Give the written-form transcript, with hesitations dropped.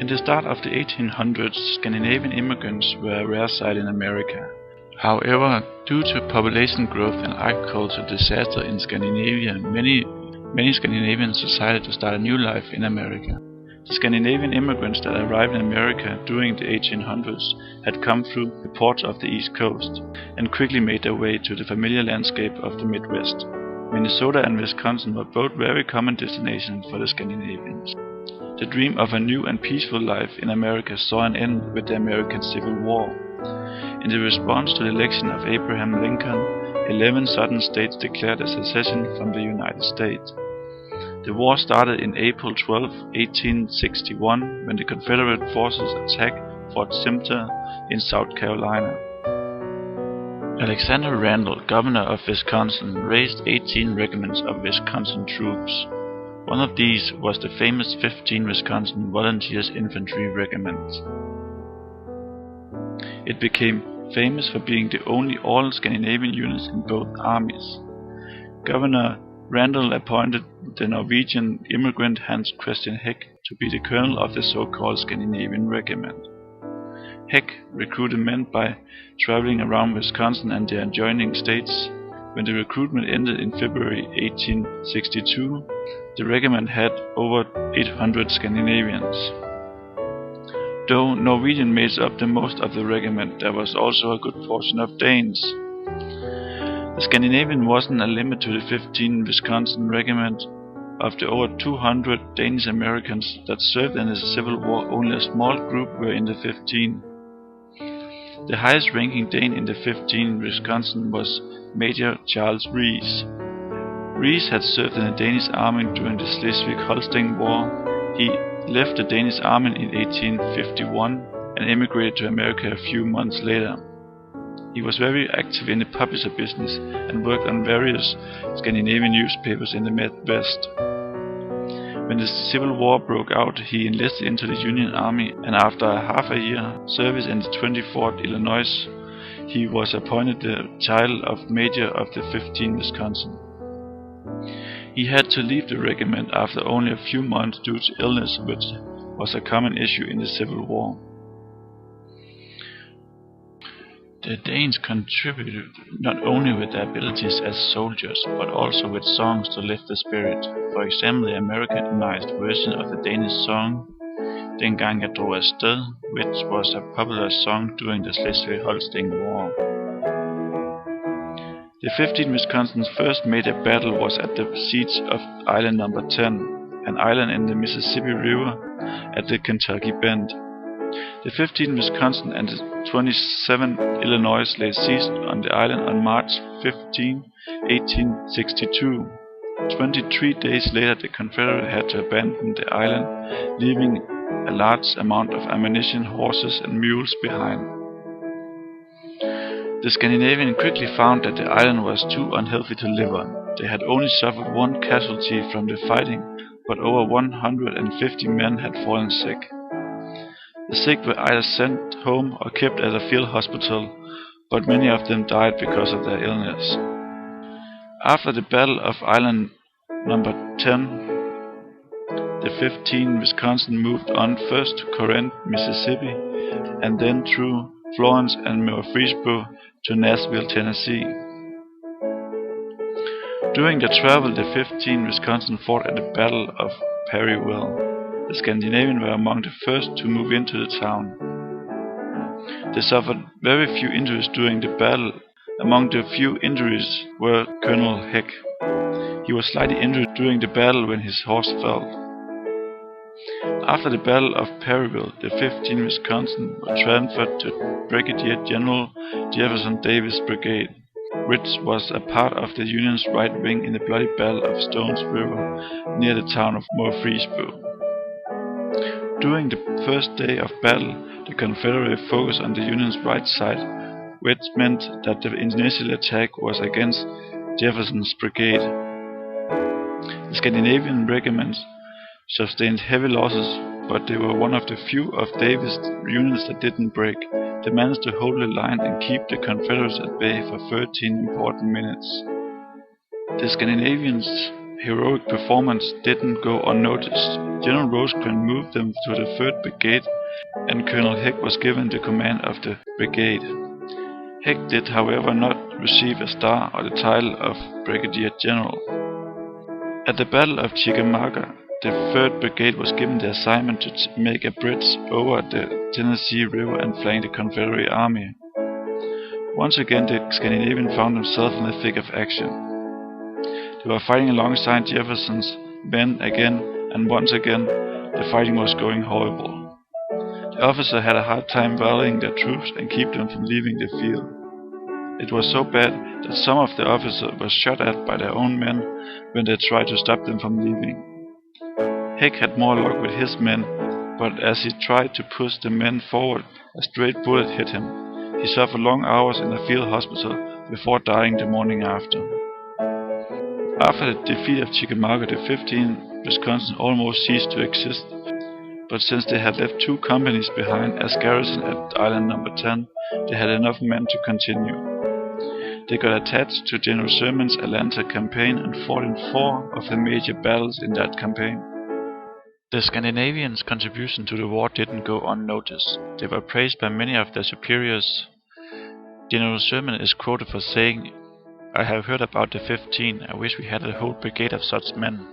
In the start of the 1800s, Scandinavian immigrants were a rare sight in America. However, due to population growth and agricultural disaster in Scandinavia, many Scandinavians decided to start a new life in America. The Scandinavian immigrants that arrived in America during the 1800s had come through the ports of the East Coast and quickly made their way to the familiar landscape of the Midwest. Minnesota and Wisconsin were both very common destinations for the Scandinavians. The dream of a new and peaceful life in America saw an end with the American Civil War. In the response to the election of Abraham Lincoln, 11 southern states declared a secession from the United States. The war started in April 12, 1861, when the Confederate forces attacked Fort Sumter in South Carolina. Alexander Randall, governor of Wisconsin, raised 18 regiments of Wisconsin troops. One of these was the famous 15 Wisconsin Volunteers Infantry Regiment. It became famous for being the only all-Scandinavian unit in both armies. Governor Randall appointed the Norwegian immigrant René Christiansen to be the colonel of the so-called Scandinavian Regiment. Heg recruited men by traveling around Wisconsin and the adjoining states. When the recruitment ended in February 1862, the regiment had over 800 Scandinavians. Though Norwegian made up the most of the regiment, there was also a good portion of Danes. The Scandinavian wasn't a limit to the 15 Wisconsin regiment. Of the over 200 Danish Americans that served in the Civil War, only a small group were in the 15. The highest ranking Dane in the 15 Wisconsin was Major Charles Rees. Rees had served in the Danish army during the Schleswig-Holstein War. He left the Danish army in 1851 and emigrated to America a few months later. He was very active in the publisher business and worked on various Scandinavian newspapers in the Midwest. When the Civil War broke out, he enlisted into the Union Army, and after half a year service in the 24th Illinois, he was appointed the title of Major of the 15 Wisconsin. He had to leave the regiment after only a few months due to illness, which was a common issue in the Civil War. The Danes contributed not only with their abilities as soldiers, but also with songs to lift the spirit. For example, the Americanized version of the Danish song Den gang jeg drog afsted, which was a popular song during the Schleswig-Holstein War. The 15 Wisconsin's first major battle was at the siege of Island No. 10, an island in the Mississippi River at the Kentucky Bend. The 15 Wisconsin and the 27 Illinois laid siege on the island on March 15, 1862. 23 days later, the Confederates had to abandon the island, leaving a large amount of ammunition, horses, and mules behind. The Scandinavians quickly found that the island was too unhealthy to live on. They had only suffered one casualty from the fighting, but over 150 men had fallen sick. The sick were either sent home or kept at a field hospital, but many of them died because of their illness. After the Battle of Island No. 10, the 15 Wisconsin moved on first to Corinth, Mississippi, and then through Florence and Murfreesboro to Nashville, Tennessee. During the travel, the 15 Wisconsin fought at the Battle of Perryville. The Scandinavians were among the first to move into the town. They suffered very few injuries during the battle. Among the few injuries were Colonel Heg. He was slightly injured during the battle when his horse fell. After the Battle of Perryville, the 15 Wisconsin were transferred to Brigadier General Jefferson Davis' brigade, which was a part of the Union's right wing in the bloody Battle of Stones River near the town of Murfreesboro. During the first day of battle, the Confederates focused on the Union's right side, which meant that the initial attack was against Jefferson's brigade. The Scandinavian regiments sustained heavy losses, but they were one of the few of Davis' units that didn't break. They managed to hold the line and keep the Confederates at bay for 13 important minutes. The Scandinavians heroic performance didn't go unnoticed. General Rosecrans moved them to the 3rd Brigade, and Colonel Heg was given the command of the brigade. Heg did, however, not receive a star or the title of Brigadier General. At the Battle of Chickamauga, the 3rd Brigade was given the assignment to make a bridge over the Tennessee River and flank the Confederate Army. Once again, the Scandinavian found themselves in the thick of action. They were fighting alongside Jefferson's men again, and once again, the fighting was going horrible. The officer had a hard time rallying their troops and keep them from leaving the field. It was so bad that some of the officers were shot at by their own men when they tried to stop them from leaving. Heg had more luck with his men, but as he tried to push the men forward, a straight bullet hit him. He suffered long hours in the field hospital before dying the morning after. After the defeat of Chickamauga, the 15th Wisconsin almost ceased to exist, but since they had left 2 companies behind as garrison at Island No. 10, they had enough men to continue. They got attached to General Sherman's Atlanta campaign and fought in 4 of the major battles in that campaign. The Scandinavians' contribution to the war didn't go unnoticed. They were praised by many of their superiors. General Sherman is quoted for saying, "I have heard about the 15. I wish we had a whole brigade of such men."